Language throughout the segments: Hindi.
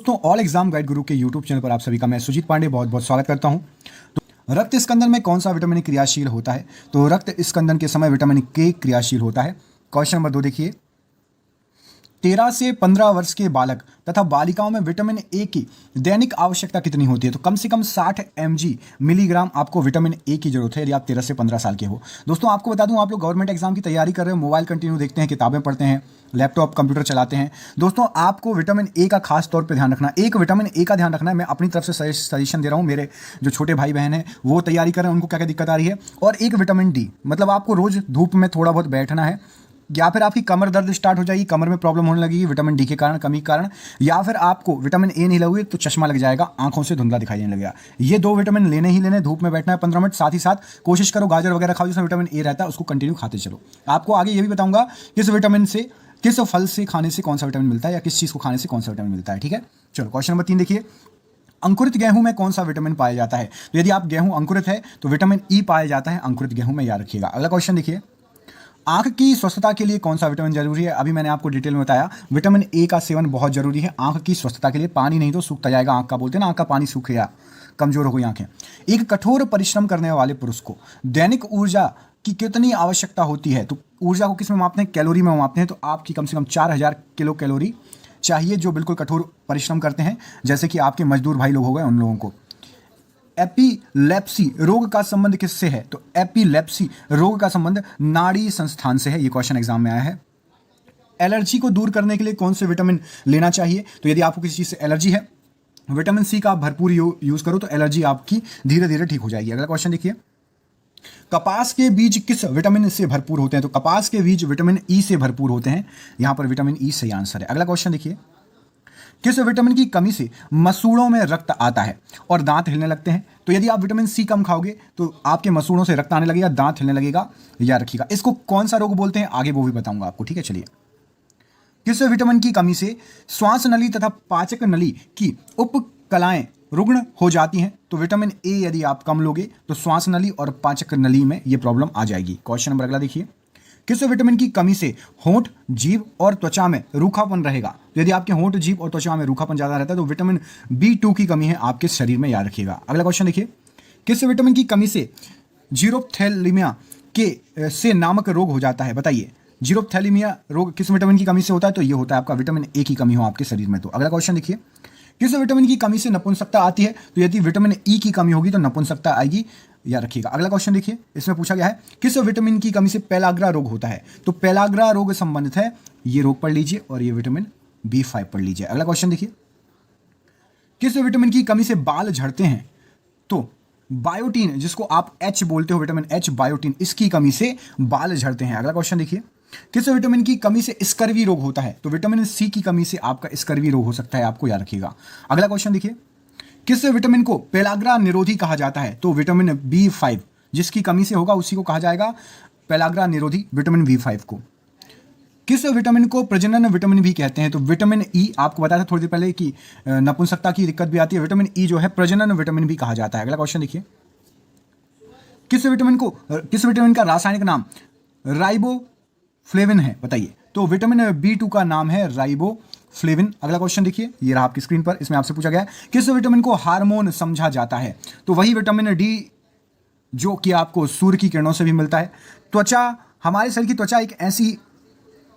दोस्तों ऑल एग्जाम गाइड गुरु के यूट्यूब चैनल पर आप सभी का मैं सुजीत पांडे बहुत बहुत स्वागत करता हूं। तो रक्त स्कंदन में कौन सा विटामिन क्रियाशील होता है? तो रक्त स्कंदन के समय विटामिन के क्रियाशील होता है। क्वेश्चन नंबर 2 देखिए, 13 से 15 वर्ष के बालक तथा बालिकाओं में विटामिन ए की दैनिक आवश्यकता कितनी होती है? तो कम से कम 60 मिलीग्राम आपको विटामिन ए की जरूरत है यदि आप 13 से 15 साल के हो। दोस्तों आपको बता दूं, आप लोग गवर्नमेंट एग्जाम की तैयारी कर रहे हो, मोबाइल कंटिन्यू देखते हैं, किताबें पढ़ते हैं, लैपटॉप कंप्यूटर चलाते हैं। दोस्तों आपको विटामिन ए का खास तौर पर ध्यान रखना, एक विटामिन ए का ध्यान रखना है। मैं अपनी तरफ से सजेशन दे रहा हूँ, मेरे जो छोटे भाई बहन हैं वो तैयारी कर रहे हैं, उनको क्या क्या दिक्कत आ रही है। और एक विटामिन डी, मतलब आपको रोज धूप में थोड़ा बहुत बैठना है, या फिर आपकी कमर दर्द स्टार्ट हो जाएगी, कमर में प्रॉब्लम होने लगेगी विटामिन डी के कारण, कमी के कारण, या फिर आपको विटामिन ए नहीं लगेगी तो चश्मा लग जाएगा, आंखों से धुंधला दिखाई देने लगेगा। ये 2 विटामिन लेने ही लेने, धूप में बैठना है 15 मिनट, साथ ही साथ कोशिश करो गाजर वगैरह खाओ जिसमें विटामिन ए रहता है, उसको कंटिन्यू खाते चलो। आपको आगे ये भी बताऊंगा किस विटामिन से, किस फल से खाने से कौन सा विटामिन मिलता है, या किस चीज़ को खाने से कौन सा विटामिन मिलता है। ठीक है, चलो क्वेश्चन नंबर 3 देखिए, अंकुरित गेहूं में कौन सा विटामिन पाया जाता है? तो यदि आप गेहूं अंकुरित है तो विटामिन ई पाया जाता है अंकुरित गेहूं में, याद रखिएगा। अगला क्वेश्चन देखिए, आंख की स्वस्थता के लिए कौन सा विटामिन जरूरी है? अभी मैंने आपको डिटेल में बताया, विटामिन ए का सेवन बहुत जरूरी है आंख की स्वस्थता के लिए। पानी नहीं तो सूखता जाएगा आंख का, बोलते हैं ना आंख का पानी सूख गया, कमजोर हो गई आंखें। एक कठोर परिश्रम करने वाले पुरुष को दैनिक ऊर्जा की कितनी आवश्यकता होती है? तो ऊर्जा को किस में मापते हैं? कैलोरी में मापते हैं। तो आपकी कम से कम 4000 किलो कैलोरी चाहिए, जो बिल्कुल कठोर परिश्रम करते हैं, जैसे कि आपके मजदूर भाई लोग हो गए उन लोगों को। एपिलेप्सी रोग का संबंध किससे है? तो एपिलेप्सी रोग का संबंध नाड़ी संस्थान से है। ये क्वेश्चन एग्जाम में आया है। एलर्जी को दूर करने के लिए कौन से विटामिन लेना चाहिए? तो यदि आपको किसी चीज से एलर्जी है, विटामिन सी का आप भरपूर यूज करो तो एलर्जी आपकी धीरे धीरे ठीक हो जाएगी। अगला क्वेश्चन देखिए, कपास के बीज किस विटामिन से भरपूर होते हैं? तो कपास के बीज विटामिन ई से भरपूर होते हैं। यहां पर विटामिन ई सही आंसर है। अगला क्वेश्चन देखिए, किस विटामिन की कमी से मसूड़ों में रक्त आता है और दांत हिलने लगते हैं? तो यदि आप विटामिन सी कम खाओगे तो आपके मसूड़ों से रक्त आने लगेगा, दांत हिलने लगेगा, याद रखिएगा। इसको कौन सा रोग बोलते हैं आगे वो भी बताऊंगा आपको। ठीक है, चलिए, किस विटामिन की कमी से श्वास नली तथा पाचक नली की उपकलाएं रुग्ण हो जाती हैं? तो विटामिन ए यदि आप कम लोगे तो श्वास नली और पाचक नली में यह प्रॉब्लम आ जाएगी। क्वेश्चन नंबर अगला देखिए, किस विटामिन की कमी से होंठ, जीभ और त्वचा में रूखापन रहेगा? तो यदि आपके होंठ, जीभ और त्वचा में रूखापन ज्यादा रहता है तो विटामिन B2 की कमी है आपके शरीर में, याद रखिएगा। अगला क्वेश्चन देखिए, किस विटामिन की कमी से जीरोप्थैलेमिया के से नामक रोग हो जाता है? बताइए, जीरोप्थैलेमिया रोग किस विटामिन की कमी से होता है? तो ये होता है आपका विटामिन ए की कमी हो आपके शरीर में। तो अगला क्वेश्चन देखिए, किस विटामिन की कमी से नपुंसकता आती है? तो यदि विटामिन ई की कमी होगी तो नपुंसकता आएगी, याद रखिएगा। अगला क्वेश्चन देखिए, इसमें पूछा गया है किस विटामिन की कमी से पेलाग्रा रोग होता है? तो पेलाग्रा रोग संबंधित है, ये रोग पढ़ लीजिए और ये विटामिन B5 पढ़ लीजिए। अगला क्वेश्चन देखिए, किस विटामिन की कमी से बाल झड़ते हैं? तो बायोटीन, जिसको आप H बोलते हो, विटामिन H बायोटीन, इसकी कमी से बाल झड़ते हैं। अगला क्वेश्चन देखिए, किस विटामिन की कमी से स्कर्वी रोग होता है? तो विटामिन सी की कमी से आपका स्कर्वी रोग हो सकता है, आपको याद रखिएगा। अगला क्वेश्चन देखिए, किस विटामिन को पेलाग्रा निरोधी कहा जाता है? तो विटामिन B5, जिसकी कमी से होगा उसी को कहा जाएगा पेलाग्रा निरोधी, विटामिन B5 को। किस विटामिन को प्रजनन विटामिन भी कहते हैं? तो विटामिन ई, आपको बताया था थोड़ी देर पहले कि नपुंसकता की दिक्कत भी आती है, विटामिन ई जो है प्रजनन विटामिन भी कहा जाता है। अगला क्वेश्चन देखिए, किस विटामिन का रासायनिक नाम राइबोफ्लेविन है? बताइए। तो विटामिन B2 का नाम है राइबोफ्लेविन। अगला क्वेश्चन देखिए, ये रहा आपकी स्क्रीन पर, इसमें आपसे पूछा गया है किस विटामिन को हार्मोन समझा जाता है? तो वही विटामिन डी जो कि आपको सूर्य की किरणों से भी मिलता है। त्वचा, हमारे शरीर की त्वचा एक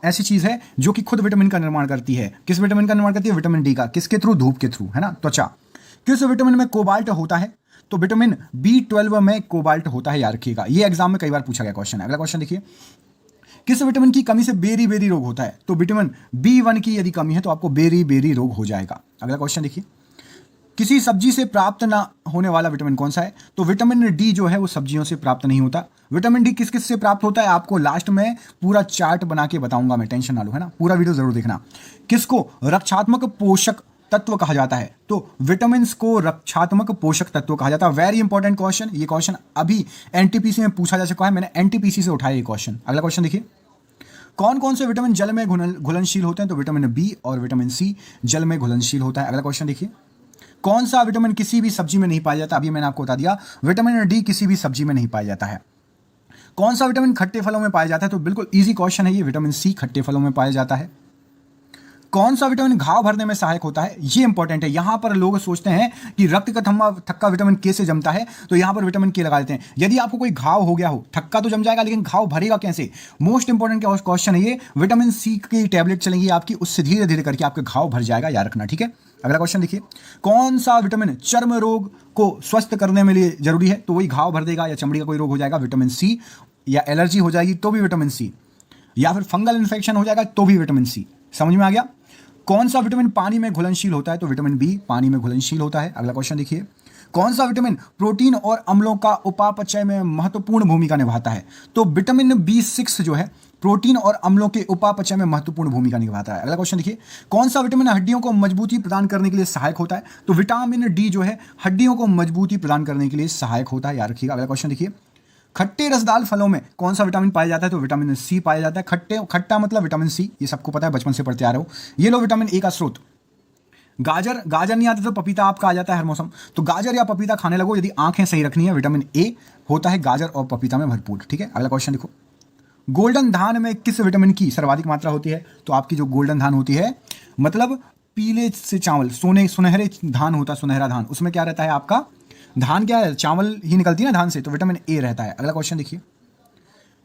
ऐसी चीज है जो कि खुद विटामिन का निर्माण करती है। किस विटामिन का निर्माण करती है? विटामिन डी का। किसके थ्रू? धूप के थ्रू, है ना, त्वचा। किस विटामिन में कोबाल्ट होता है? तो विटामिन B12 में कोबाल्ट होता है, याद रखिएगा। ये एग्जाम में कई बार पूछा गया क्वेश्चन है। अगला क्वेश्चन देखिए, किस विटामिन की कमी से बेरी बेरी रोग होता है? तो विटामिन B1 की यदि कमी है तो आपको बेरी बेरी रोग हो जाएगा। अगला क्वेश्चन देखिए, किसी सब्जी से प्राप्त ना होने वाला विटामिन कौन सा है? तो विटामिन डी जो है वो सब्जियों से प्राप्त नहीं होता। विटामिन डी किस किस से प्राप्त होता है आपको लास्ट में पूरा चार्ट बना के बताऊंगा मैं, टेंशन ना लो, है ना, पूरा वीडियो जरूर देखना। किसको रक्षात्मक पोषक तत्व कहा जाता है? तो विटामिन को रक्षात्मक पोषक तत्व कहा जाता है। वेरी इंपॉर्टेंट क्वेश्चन, ये क्वेश्चन अभी एनटीपीसी में पूछा जा चुका है, मैंने एनटीपीसी से उठाया ये क्वेश्चन। अगला क्वेश्चन देखिए, कौन कौन से विटामिन जल में घुलनशील होते हैं? तो विटामिन बी और विटामिन सी जल में घुलनशील होता है। अगला क्वेश्चन देखिए, कौन सा विटामिन किसी भी सब्जी में नहीं पाया जाता? अभी मैंने आपको बता दिया, विटामिन डी किसी भी सब्जी में नहीं पाया जाता है। कौन सा विटामिन खट्टे फलों में पाया जाता है? तो बिल्कुल इजी क्वेश्चन है ये, विटामिन सी खट्टे फलों में पाया जाता है। कौन सा विटामिन घाव भरने में सहायक होता है, ये इंपॉर्टेंट है। यहां पर लोग सोचते हैं कि रक्त का थक्का विटामिन के से जमता है, तो यहां पर विटामिन के लगा देते हैं। यदि आपको कोई घाव हो गया हो, थक्का तो जम जाएगा लेकिन घाव भरेगा कैसे, मोस्ट इंपॉर्टेंट क्वेश्चन है ये। विटामिन सी की टैबलेट चलेंगी आपकी, उससे धीरे धीरे करके आपका घाव भर जाएगा, याद रखना, ठीक है। अगला क्वेश्चन देखिए, कौन सा विटामिन चर्म रोग को स्वस्थ करने में लिए जरूरी है, तो वही घाव भर देगा, या चमड़ी का कोई रोग हो जाएगा विटामिन सी, या एलर्जी हो जाएगी तो भी विटामिन सी, या फिर फंगल इन्फेक्शन हो जाएगा तो भी विटामिन सी। समझ में आ गया। कौन सा विटामिन पानी में घुलनशील होता है, तो विटामिन बी पानी में घुलनशील होता है। अगला क्वेश्चन देखिए, कौन सा विटामिन प्रोटीन और अम्लों का उपापचय में महत्वपूर्ण भूमिका निभाता है, तो विटामिन B6 जो है प्रोटीन और अम्लों के उपापचय में महत्वपूर्ण भूमिका निभाता है। अगला क्वेश्चन देखिए, कौन सा विटामिन हड्डियों को मजबूती प्रदान करने के लिए सहायक होता है, तो विटामिन डी जो है हड्डियों को मजबूती प्रदान करने के लिए सहायक होता है, याद रखिएगा। अगला क्वेश्चन देखिए, खट्टे रसदार फलों में कौन सा विटामिन पाया जाता है, तो विटामिन सी पाया जाता है। खट्टा मतलब विटामिन सी, ये सबको पता है, बचपन से पढ़ते आ रहे हो। ये लो विटामिन ए का स्रोत। गाजर नहीं आता तो पपीता आपका आ जाता है हर मौसम, तो गाजर या पपीता खाने लगो यदि आंखें सही रखनी है। विटामिन ए होता है गाजर और पपीता में भरपूर, ठीक है। अगला क्वेश्चन देखो, गोल्डन धान में किस विटामिन की सर्वाधिक मात्रा होती है, तो आपकी जो गोल्डन धान होती है मतलब पीले से चावल, सुनहरे धान होता है, सुनहरा धान, उसमें क्या रहता है आपका धान, क्या है चावल ही निकलती है ना धान से, तो विटामिन ए रहता है। अगला क्वेश्चन देखिए,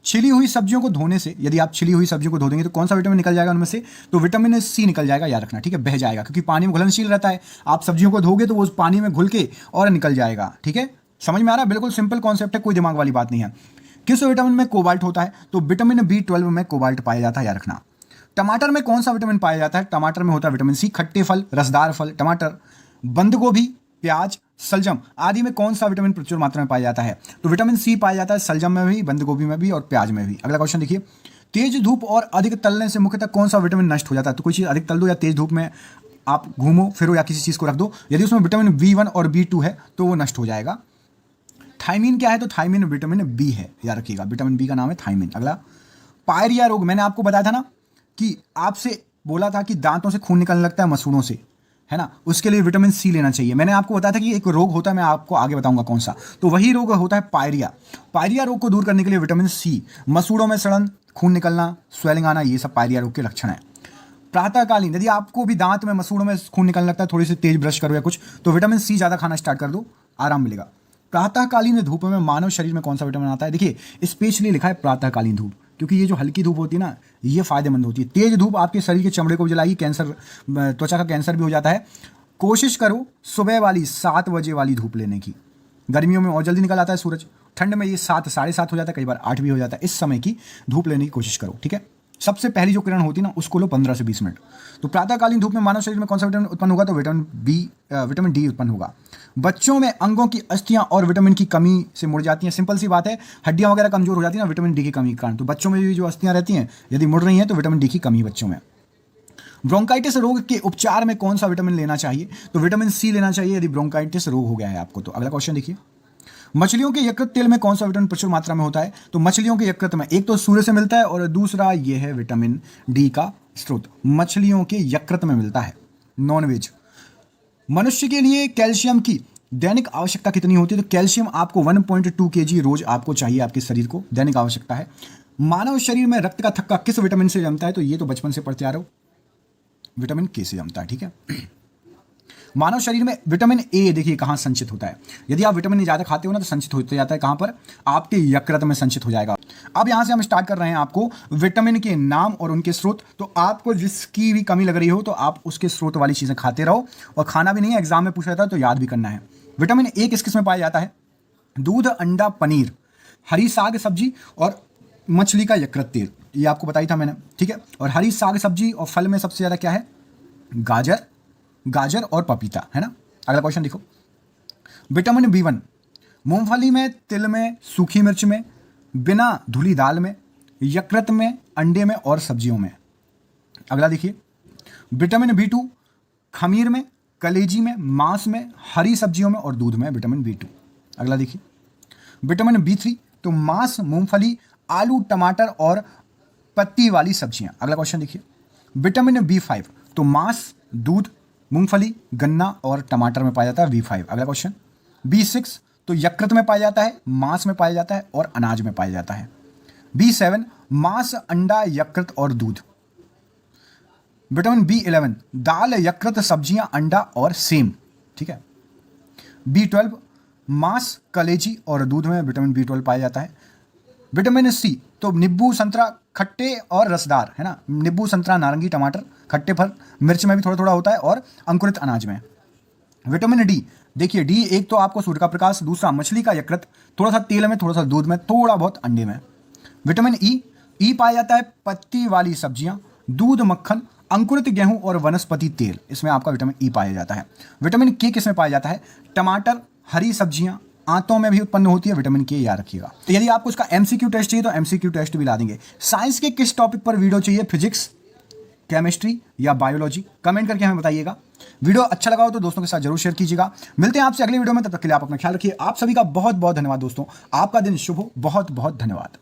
छिली हुई सब्जियों को धोने से, यदि आप छिली हुई सब्जियों को धो देंगे तो कौन सा विटामिन निकल जाएगा उनमें से, तो विटामिन सी निकल जाएगा, याद रखना, ठीक है, बह जाएगा, क्योंकि पानी में घुलनशील रहता है। आप सब्जियों को धोगे तो वो उस पानी में घुल के और निकल जाएगा, ठीक है। समझ में आ रहा है, बिल्कुल सिंपल कॉन्सेप्ट है, कोई दिमाग वाली बात नहीं है। किस विटामिन में कोबाल्ट होता है, तो विटामिन B12 में कोबाल्ट पाया जाता है, याद रखना। टमाटर में कौन सा विटामिन पाया जाता है, टमाटर में होता है विटामिन सी। खट्टे फल, रसदार फल, टमाटर, बंद गोभी, प्याज, सलजम आदि में कौन सा विटामिन प्रचुर मात्रा में पाया जाता है, तो विटामिन सी पाया जाता है सलजम में भी, बंद गोभी में भी और प्याज में भी। अगला क्वेश्चन देखिए, तेज धूप और अधिक तलने से मुख्यतः कौन सा विटामिन नष्ट हो जाता है, तो कोई चीज़ अधिक तल दो या तेज धूप में आप घूमो फिरो या किसी चीज़ को रख दो, यदि उसमें विटामिन B1 और B2 है तो वो नष्ट हो जाएगा। थायमीन क्या है, तो थायमीन विटामिन बी है, याद रखिएगा, विटामिन बी का नाम है थायमीन। अगला, पायरिया रोग, मैंने आपको बताया था ना कि आपसे बोला था कि दांतों से खून निकलने लगता है मसूड़ों से, है ना, उसके लिए विटामिन सी लेना चाहिए। मैंने आपको बताया था कि एक रोग होता है, मैं आपको आगे बताऊंगा कौन सा, तो वही रोग होता है पायरिया। पायरिया रोग को दूर करने के लिए विटामिन सी, मसूड़ों में सड़न, खून निकलना, स्वेलिंग आना, ये सब पायरिया रोग के लक्षण है। प्रातःकालीन, यदि आपको भी दांत में मसूड़ों में खून निकलने लगता है, थोड़ी सी तेज ब्रश करो या कुछ, तो विटामिन सी ज़्यादा खाना स्टार्ट कर दो, आराम मिलेगा। प्रातःकालीन धूप में मानव शरीर में कौन सा विटामिन आता है, देखिए स्पेशली लिखा है प्रातःकालीन धूप, क्योंकि ये जो हल्की धूप होती है ना ये फायदेमंद होती है। तेज धूप आपके शरीर के चमड़े को भी जलाएगी, कैंसर, त्वचा का कैंसर भी हो जाता है। कोशिश करो सुबह वाली 7 बजे वाली धूप लेने की, गर्मियों में और जल्दी निकल आता है सूरज, ठंड में ये 7 साढ़े 7 हो जाता है, कई बार 8 भी हो जाता है। इस समय की धूप लेने की कोशिश करो, ठीक है। सबसे पहली जो किरण होती है ना उसको लो 15 से 20 मिनट। तो प्रातःकालीन धूप में मानव शरीर में कौन सा विटामिन उत्पन्न होगा, तो विटामिन डी उत्पन्न होगा। बच्चों में अंगों की अस्थियां और विटामिन की कमी से मुड़ जाती हैं, सिंपल सी बात है, हड्डियां वगैरह कमजोर हो जाती हैं ना विटामिन डी की कमी के कारण, तो बच्चों में भी जो अस्थियां रहती हैं यदि मुड़ रही हैं तो विटामिन डी की कमी बच्चों में। ब्रोंकाइटिस रोग के उपचार में कौन सा विटामिन लेना चाहिए, तो विटामिन सी लेना चाहिए यदि ब्रोंकाइटिस रोग हो गया है आपको। तो अगला क्वेश्चन देखिए, मछलियों के यकृत तेल में कौन सा विटामिन प्रचुर मात्रा में होता है, तो मछलियों के यकृत में एक तो सूर्य से मिलता है और दूसरा ये है विटामिन डी का स्रोत, मछलियों के यकृत में मिलता है। नॉनवेज, मनुष्य के लिए कैल्शियम की दैनिक आवश्यकता कितनी होती है, तो कैल्शियम आपको 1.2 kg रोज आपको चाहिए, आपके शरीर को दैनिक आवश्यकता है। मानव शरीर में रक्त का थक्का किस विटामिन से जमता है, तो ये तो बचपन से पढ़ते आ रहे हो, विटामिन के से जमता है, ठीक है। मानव शरीर में विटामिन ए देखिए कहाँ संचित होता है, यदि आप विटामिन ज़्यादा खाते हो ना तो संचित होते जाता है, कहाँ पर, आपके यकृत में संचित हो जाएगा। अब यहाँ से हम स्टार्ट कर रहे हैं आपको विटामिन के नाम और उनके स्रोत, तो आपको जिसकी भी कमी लग रही हो तो आप उसके स्रोत वाली चीज़ें खाते रहो, और खाना भी नहीं है, एग्जाम में पूछा जाता है तो याद भी करना है। विटामिन ए किस किस में पाया जाता है, दूध, अंडा, पनीर, हरी साग सब्जी और मछली का यकृत तेल, ये आपको बताई था मैंने, ठीक है। और हरी साग सब्जी और फल में सबसे ज़्यादा क्या है, गाजर और पपीता, है ना। अगला क्वेश्चन देखो, विटामिन B1 मूंगफली में, तिल में, सूखी मिर्च में, बिना धुली दाल में, यकृत में, अंडे में और सब्जियों में। अगला देखिए, विटामिन B2 खमीर में, कलेजी में, मांस में, हरी सब्जियों में और दूध में विटामिन B2। अगला देखिए, विटामिन B3 तो मांस, मूंगफली, आलू, टमाटर और पत्ती वाली सब्जियां। अगला क्वेश्चन देखिए, विटामिन B5 तो मांस, दूध, मूंगफली, गन्ना और टमाटर में पाया जाता है B5। अगला क्वेश्चन, B6 तो यकृत में पाया जाता है, मांस में पाया जाता है और अनाज में पाया जाता है। B7 मांस, अंडा, यकृत और दूध। विटामिन B11 दाल, यकृत, सब्जियां, अंडा और सेम, ठीक है। B12 मांस, कलेजी और दूध में विटामिन B12 पाया जाता है। विटामिन C तो नींबू, संतरा खट्टे और रसदार, है ना, नींबू, संतरा, नारंगी, टमाटर खट्टे फल, मिर्च में भी थोड़ा थोड़ा होता है और अंकुरित अनाज में। विटामिन D, देखिए D एक तो आपको सूर्य का प्रकाश, दूसरा मछली का यकृत, थोड़ा सा तेल में, थोड़ा सा दूध में, थोड़ा बहुत अंडे में। विटामिन E पाया जाता है पत्ती वाली सब्जियां, दूध, मक्खन, अंकुरित गेहूं और वनस्पति तेल, इसमें आपका विटामिन E पाया जाता है। विटामिन K किसमें पाया जाता है? टमाटर, हरी सब्जियां, आंतों में भी उत्पन्न होती है विटामिन K, याद रखिएगा। तो यदि आपको इसका MCQ टेस्ट चाहिए तो MCQ टेस्ट भी ला देंगे। साइंस के किस टॉपिक पर वीडियो चाहिए, फिजिक्स, केमिस्ट्री या बायोलॉजी, कमेंट करके हमें बताइएगा। वीडियो अच्छा लगा हो तो दोस्तों के साथ जरूर शेयर कीजिएगा। मिलते हैं आपसे अगले वीडियो में, तब तक के लिए आप अपना ख्याल रखिए। आप सभी का बहुत बहुत धन्यवाद दोस्तों, आपका दिन शुभ हो, बहुत बहुत धन्यवाद।